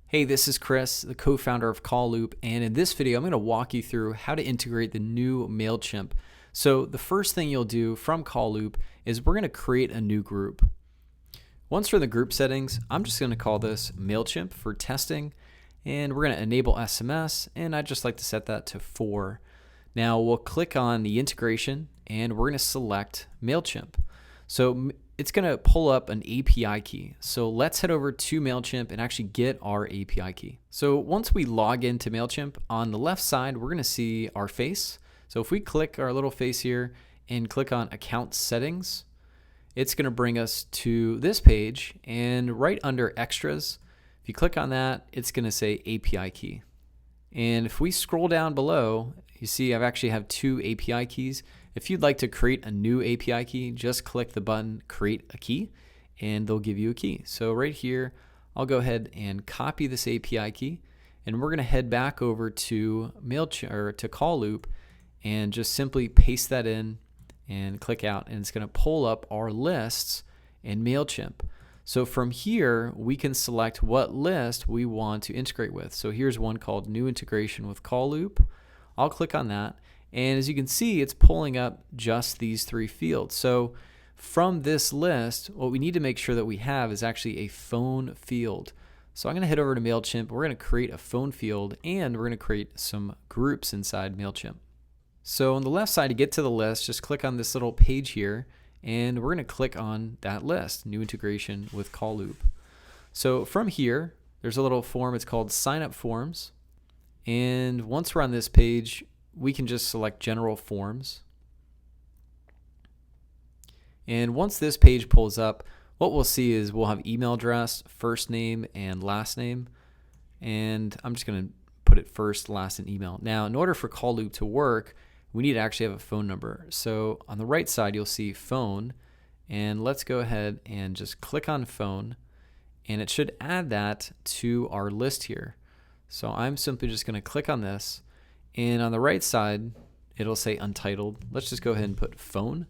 Hey, this is Chris, the co-founder of CallLoop, and in this video, I'm going to walk you through how to integrate the new MailChimp. So the first thing you'll do from CallLoop is we're going to create a new group. Once we're in the group settings, I'm just going to call this MailChimp for testing, and we're going to enable SMS, and I'd just like to set that to 4. Now we'll click on the integration, and we're going to select MailChimp. So it's going to pull up an API key. So let's head over to MailChimp and actually get our API key. So once we log into MailChimp, on the left side, we're going to see our face. So if we click our little face here and click on account settings, it's going to bring us to this page, and right under extras, if you click on that, it's going to say API key. And if we scroll down below, you see I've actually have 2 API keys. If you'd like to create a new API key, just click the button create a key and they'll give you a key. So right here, I'll go ahead and copy this API key, and we're going to head back over to MailChimp or to CallLoop and just simply paste that in and click out, and it's going to pull up our lists in MailChimp. So from here, we can select what list we want to integrate with. So here's one called New Integration with CallLoop. I'll click on that, and as you can see, it's pulling up just these 3 fields. So from this list, what we need to make sure that we have is actually a phone field. So I'm going to head over to MailChimp. We're going to create a phone field, and we're going to create some groups inside MailChimp. So on the left side, to get to the list, just click on this little page here, and we're going to click on that list, New Integration with CallLoop. So from here, there's a little form. It's called Sign Up Forms. And once we're on this page, we can just select General Forms. And once this page pulls up, what we'll see is we'll have email address, first name, and last name. And I'm just going to put it first, last, and email. Now, in order for CallLoop to work, we need to actually have a phone number. So on the right side, you'll see phone. And let's go ahead and just click on phone. And it should add that to our list here. So I'm simply just going to click on this, and on the right side it'll say untitled. Let's just go ahead and put phone,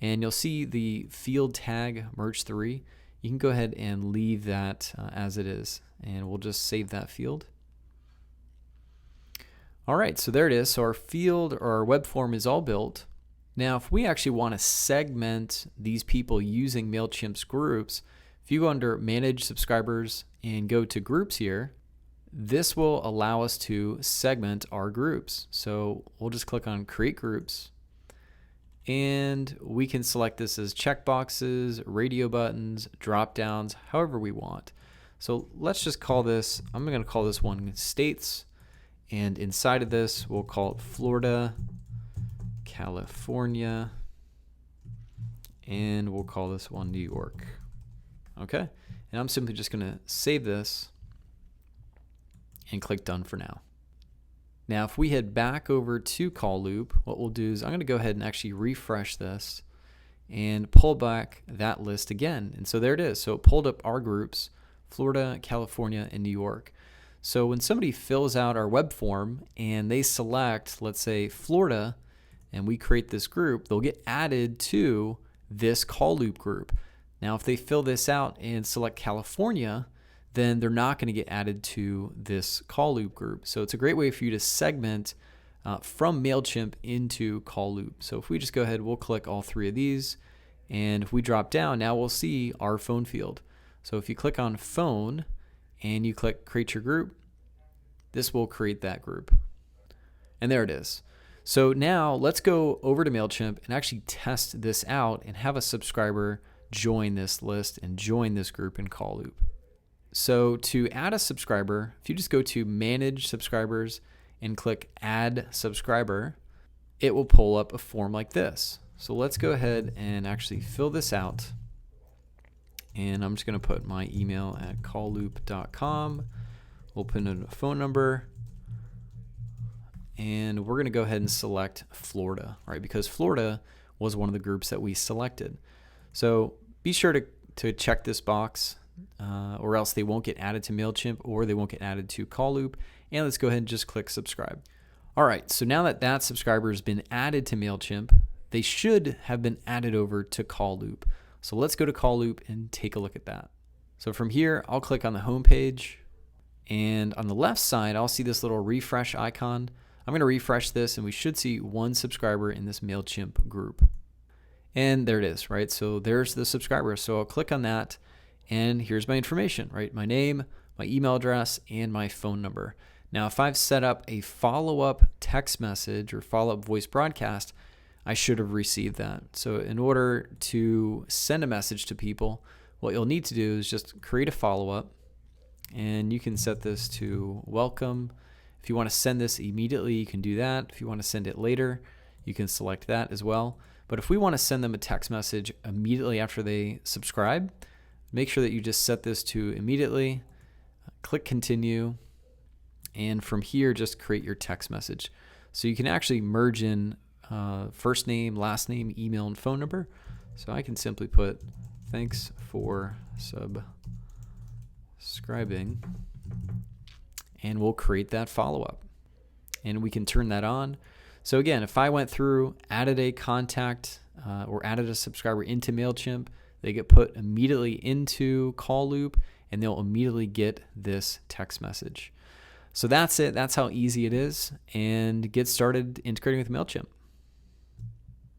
and you'll see the field tag merge 3. You can go ahead and leave that as it is, and we'll just save that field. Alright, so there it is. So our field or our web form is all built. Now if we actually want to segment these people using MailChimp's groups, if you go under manage subscribers and go to groups here, this will allow us to segment our groups. So we'll just click on create groups, and we can select this as checkboxes, radio buttons, drop downs, however we want. So let's just call this, I'm going to call this one states, and inside of this we'll call it Florida, California, and we'll call this one New York. Okay, and I'm simply just going to save this and click done for now. Now if we head back over to CallLoop, what we'll do is I'm going to go ahead and actually refresh this and pull back that list again. And so there it is. So it pulled up our groups, Florida, California, and New York. So when somebody fills out our web form and they select, let's say, Florida, and we create this group, they'll get added to this CallLoop group. Now if they fill this out and select California, then they're not going to get added to this CallLoop group. So it's a great way for you to segment from MailChimp into CallLoop. So if we just go ahead, we'll click all 3 of these, and if we drop down, now we'll see our phone field. So if you click on phone and you click create your group, this will create that group. And there it is. So now let's go over to MailChimp and actually test this out and have a subscriber join this list and join this group in CallLoop. So to add a subscriber, if you just go to Manage Subscribers and click Add Subscriber, it will pull up a form like this. So let's go ahead and actually fill this out. And I'm just going to put my email at callloop.com. We'll put in a phone number. And we're going to go ahead and select Florida, right? Because Florida was one of the groups that we selected. So be sure to check this box. Or else they won't get added to MailChimp, or they won't get added to CallLoop. And let's go ahead and just click subscribe. All right, so now that that subscriber has been added to MailChimp, they should have been added over to CallLoop. So let's go to CallLoop and take a look at that. So from here, I'll click on the home page, And on the left side, I'll see this little refresh icon. I'm going to refresh this, and we should see one subscriber in this MailChimp group. And there it is, right? So there's the subscriber. So I'll click on that, and here's my information, right? My name, my email address, and my phone number. Now, if I've set up a follow-up text message or follow-up voice broadcast, I should have received that. So in order to send a message to people, what you'll need to do is just create a follow-up, and you can set this to welcome. If you want to send this immediately, you can do that. If you want to send it later, you can select that as well. But if we want to send them a text message immediately after they subscribe, make sure that you just set this to immediately, click continue, and from here, just create your text message. So you can actually merge in first name, last name, email, and phone number. So I can simply put, thanks for subscribing, and we'll create that follow-up. And we can turn that on. So again, if I went through, added a contact or added a subscriber into MailChimp, they get put immediately into Call Loop, and they'll immediately get this text message. So that's it. That's how easy it is. And get started integrating with MailChimp.